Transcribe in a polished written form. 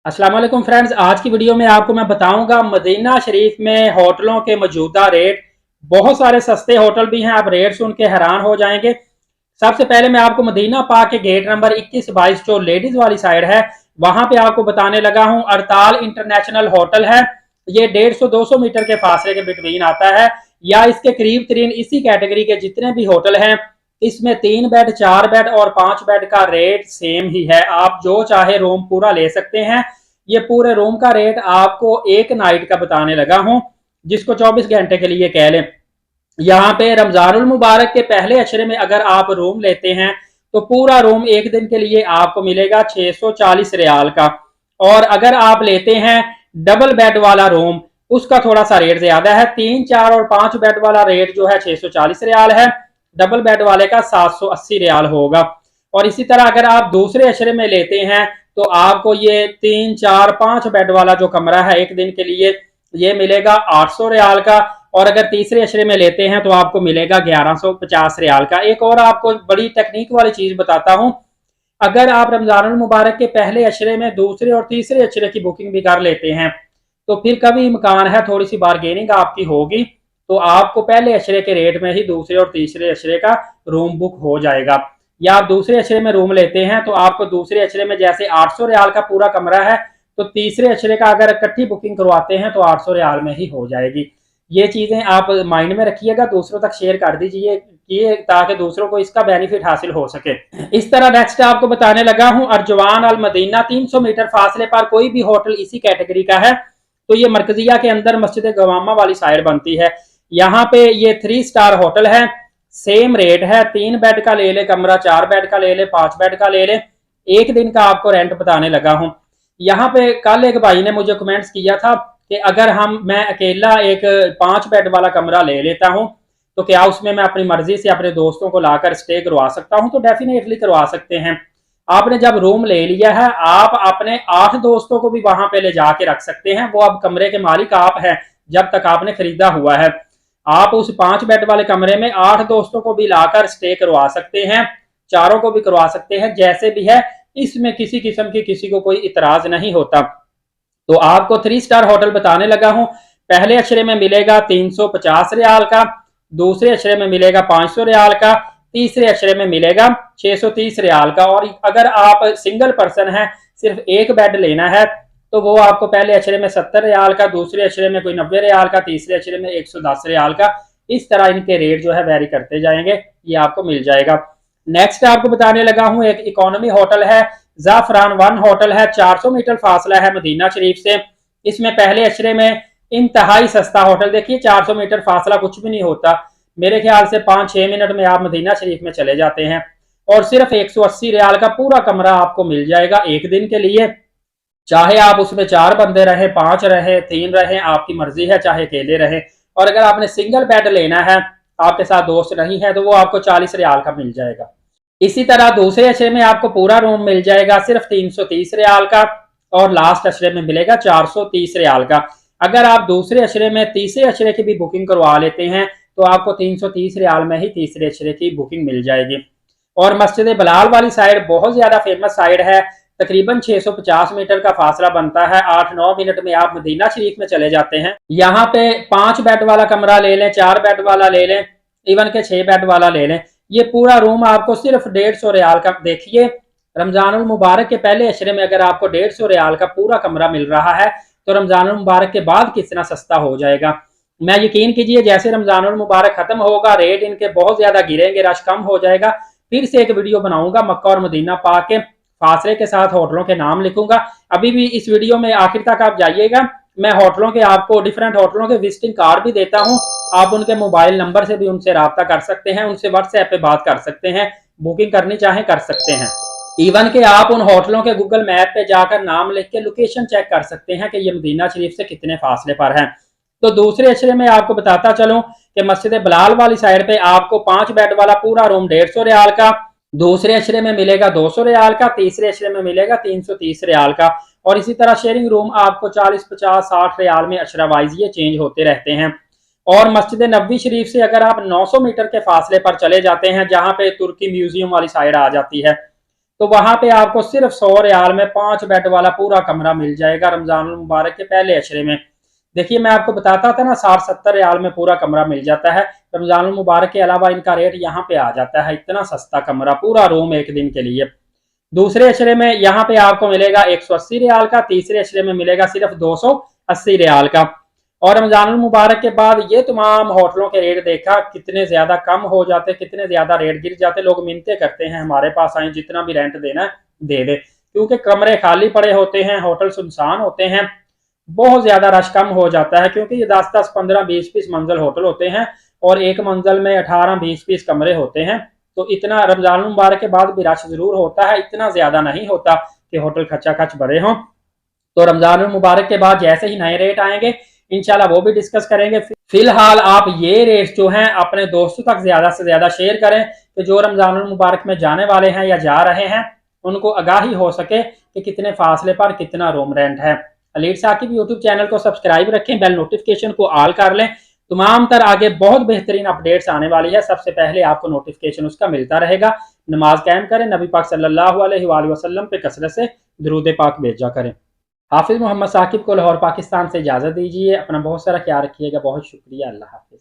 अस्सलाम वालेकुम फ्रेंड्स, आज की वीडियो में आपको मैं बताऊंगा मदीना शरीफ में होटलों के मौजूदा रेट। बहुत सारे सस्ते होटल भी हैं, आप रेट सुन के हैरान हो जाएंगे। सबसे पहले मैं आपको मदीना पाक के गेट नंबर 21-22 जो लेडीज वाली साइड है वहां पे आपको बताने लगा हूं। अड़ताल इंटरनेशनल होटल है, ये 150-200 मीटर के फासले के बिटवीन आता है या इसके करीब तरीन इसी कैटेगरी के जितने भी होटल हैं इसमें 3 बेड 4 बेड और 5 बेड का रेट सेम ही है। आप जो चाहे रूम पूरा ले सकते हैं। ये पूरे रूम का रेट आपको एक नाइट का बताने लगा हूं, जिसको 24 घंटे के लिए कह लें। यहाँ पे रमजानुल मुबारक के पहले अशरे में अगर आप रूम लेते हैं तो पूरा रूम एक दिन के लिए आपको मिलेगा 640 रियाल का। और अगर आप लेते हैं डबल बेड वाला रूम, उसका थोड़ा सा रेट ज्यादा है। 3, 4 और 5 बेड वाला रेट जो है 640 रियाल है, डबल बेड वाले का 780 रियाल होगा। और इसी तरह अगर आप दूसरे अशरे में लेते हैं तो आपको ये 3, 4, 5 बेड वाला जो कमरा है एक दिन के लिए ये मिलेगा 800 रियाल का। और अगर तीसरे अशरे में लेते हैं तो आपको मिलेगा 1150 रियाल का। एक और आपको बड़ी टेक्निक वाली चीज बताता हूं, अगर आप रमजानुल मुबारक के पहले अशरे में दूसरे और तीसरे अशरे की बुकिंग भी कर लेते हैं तो फिर कभी इम्कान है थोड़ी सी बारगेनिंग आपकी होगी, तो आपको पहले अशरे के रेट में ही दूसरे और तीसरे अशरे का रूम बुक हो जाएगा। या आप दूसरे अशरे में रूम लेते हैं तो आपको दूसरे अशरे में जैसे 800 रियाल का पूरा कमरा है, तो तीसरे अशरे का अगर इकट्ठी बुकिंग करवाते हैं तो 800 रियाल में ही हो जाएगी। ये चीजें आप माइंड में रखिएगा, दूसरों तक शेयर कर दीजिए ये ताकि दूसरों को इसका बेनिफिट हासिल हो सके। इस तरह नेक्स्ट आपको बताने लगा हूं अर्जवान अल मदीना, 300 मीटर फासले पर कोई भी होटल इसी कैटेगरी का है तो ये मरकजिया के अंदर मस्जिद गवामा वाली साइड बनती है। यहाँ पे ये 3 स्टार होटल है, सेम रेट है। 3 बेड का ले ले कमरा, 4 बेड का ले ले, 5 बेड का ले ले। एक दिन का आपको रेंट बताने लगा हूं। यहाँ पे कल एक भाई ने मुझे कमेंट्स किया था कि अगर मैं अकेला एक 5 बेड वाला कमरा ले लेता हूं तो क्या उसमें मैं अपनी मर्जी से अपने दोस्तों को लाकर स्टे करवा सकता हूं? तो डेफिनेटली करवा सकते हैं। आपने जब रूम ले लिया है आप अपने 8 दोस्तों को भी वहां पे ले जाके रख सकते हैं, वो अब कमरे के मालिक आप हैं जब तक आपने खरीदा हुआ है। आप उस 5 बेड वाले कमरे में 8 दोस्तों को भी लाकर स्टे करवा सकते हैं, चारों को भी करवा सकते हैं, जैसे भी है। इसमें किसी किस्म की किसी को कोई इतराज नहीं होता। तो आपको 3 स्टार होटल बताने लगा हूं। पहले अशरे में मिलेगा 350 रियाल का, दूसरे अशरे में मिलेगा 500 रियाल का, तीसरे अशरे में मिलेगा 630 रियाल का। और अगर आप सिंगल पर्सन है, सिर्फ एक बेड लेना है, तो वो आपको पहले अशरे में 70 रियाल का, दूसरे अशरे में कोई 90 रियाल का, तीसरे अशरे में 110 रियाल का। इस तरह इनके रेट जो है वेरी करते जाएंगे, ये आपको मिल जाएगा। नेक्स्ट आपको बताने लगा हूं एक इकोनॉमी होटल है, जाफरान वन होटल है, 400 मीटर फासला है मदीना शरीफ से। इसमें पहले अशरे में इंतहाई सस्ता होटल, देखिए 400 मीटर फासला कुछ भी नहीं होता, मेरे ख्याल से 5-6 मिनट में आप मदीना शरीफ में चले जाते हैं। और सिर्फ 180 रियाल का पूरा कमरा आपको मिल जाएगा एक दिन के लिए। चाहे आप उसमें 4 बंदे रहे, 5 रहे, 3 रहे, आपकी मर्जी है, चाहे अकेले रहे। और अगर आपने सिंगल बेड लेना है, आपके साथ दोस्त नहीं है, तो वो आपको 40 रियाल का मिल जाएगा। इसी तरह दूसरे अशरे में आपको पूरा रूम मिल जाएगा सिर्फ 330 रियाल का, और लास्ट अशरे में मिलेगा 430 रियाल का। अगर आप दूसरे अशरे में तीसरे अशरे की भी बुकिंग करवा लेते हैं तो आपको 330 रियाल में ही तीसरे अशरे की बुकिंग मिल जाएगी। और मस्जिद बिलाल वाली साइड बहुत ज्यादा फेमस साइड है, तकरीबन 650 मीटर का फासला बनता है, 8-9 मिनट में आप मदीना शरीफ में चले जाते हैं। यहाँ पे 5 बेड वाला कमरा ले लें, 4 बेड वाला ले लें, इवन के 6 बेड वाला ले लें, ये पूरा रूम आपको सिर्फ 150 रियाल का। देखिए रमजानुल मुबारक के पहले अशरे में अगर आपको 150 रियाल का पूरा कमरा मिल रहा है तो रमजानुल मुबारक के बाद कितना सस्ता हो जाएगा। मैं यकीन कीजिए जैसे रमजानुल मुबारक खत्म होगा रेट इनके बहुत ज्यादा गिरेंगे, रश कम हो जाएगा। फिर से एक वीडियो बनाऊंगा मक्का और मदीना पाक के फासले के साथ होटलों के नाम लिखूंगा। अभी भी इस वीडियो में आखिर तक आप जाइएगा, मैं होटलों के आपको डिफरेंट होटलों के विजिटिंग कार्ड भी देता हूं। आप उनके मोबाइल नंबर से भी उनसे रब्ता कर सकते हैं, उनसे व्हाट्सएप पे बात कर सकते हैं, बुकिंग करनी चाहे कर सकते हैं। इवन के आप उन होटलों के गूगल मैप पे जाकर नाम लिख के लोकेशन चेक कर सकते हैं कि ये मदीना शरीफ से कितने फासले पर है। तो दूसरे अशरे में आपको बताता चलूं कि मस्जिद बिलाल वाली साइड पे आपको 5 बेड वाला पूरा रूम 150 रियाल का, दूसरे अशरे में मिलेगा 200 रियाल का, तीसरे अशरे में मिलेगा 330 रियाल का। और इसी तरह शेयरिंग रूम आपको 40, 50, 60 रियाल में अशरा वाइज ये चेंज होते रहते हैं। और मस्जिद नबवी शरीफ से अगर आप 900 मीटर के फासले पर चले जाते हैं, जहां पे तुर्की म्यूजियम वाली साइड आ जाती है, तो वहां पे आपको सिर्फ 100 रियाल में 5 बेड वाला पूरा कमरा मिल जाएगा रमजान मुबारक के पहले अशरे में। देखिए मैं आपको बताता था ना 60-70 रियाल में पूरा कमरा मिल जाता है। रमजान मुबारक के अलावा इनका रेट यहाँ पे आ जाता है, इतना सस्ता कमरा, पूरा रूम एक दिन के लिए। दूसरे अशरे में यहाँ पे आपको मिलेगा 180 रियाल का, तीसरे अशरे में मिलेगा सिर्फ 280 रियाल का। और रमजान मुबारक के बाद ये तमाम होटलों के रेट देखा कितने ज्यादा कम हो जाते, कितने ज्यादा रेट गिर जाते। लोग मिन्नतें करते हैं हमारे पास आए, जितना भी रेंट देना है दे दे, क्योंकि कमरे खाली पड़े होते हैं, होटल सुनसान होते हैं, बहुत ज्यादा रश कम हो जाता है, क्योंकि ये 10-10, 15, 20-20 मंजिल होटल होते हैं और एक मंजिल में 18-20 पीस कमरे होते हैं। तो इतना रमजान मुबारक के बाद भी रश जरूर होता है, इतना ज्यादा नहीं होता कि होटल खचा खच भरे हों। तो रमजान मुबारक के बाद जैसे ही नए रेट आएंगे इंशाल्लाह वो भी डिस्कस करेंगे। फिलहाल आप ये रेट जो हैं अपने दोस्तों तक ज्यादा से ज्यादा शेयर करें कि जो रमजान मुबारक में जाने वाले हैं या जा रहे हैं उनको आगाही हो सके कि कितने फासले पर कितना रूम रेंट है। लीड साकिब यूट्यूब चैनल को सब्सक्राइब रखें, बेल नोटिफिकेशन को ऑल कर लें। तमाम तर आगे बहुत बेहतरीन अपडेट्स आने वाली है, सबसे पहले आपको नोटिफिकेशन उसका मिलता रहेगा। नमाज कायम करें, नबी पाक सल्लल्लाहु अलैहि वसल्लम पे कसरत से दुरूद पाक भेजा करें। हाफिज मोहम्मद साकिब को लाहौर पाकिस्तान से इजाज़त दीजिए। अपना बहुत सारा ख्याल रखिएगा। बहुत शुक्रिया। अल्लाह हाफिज।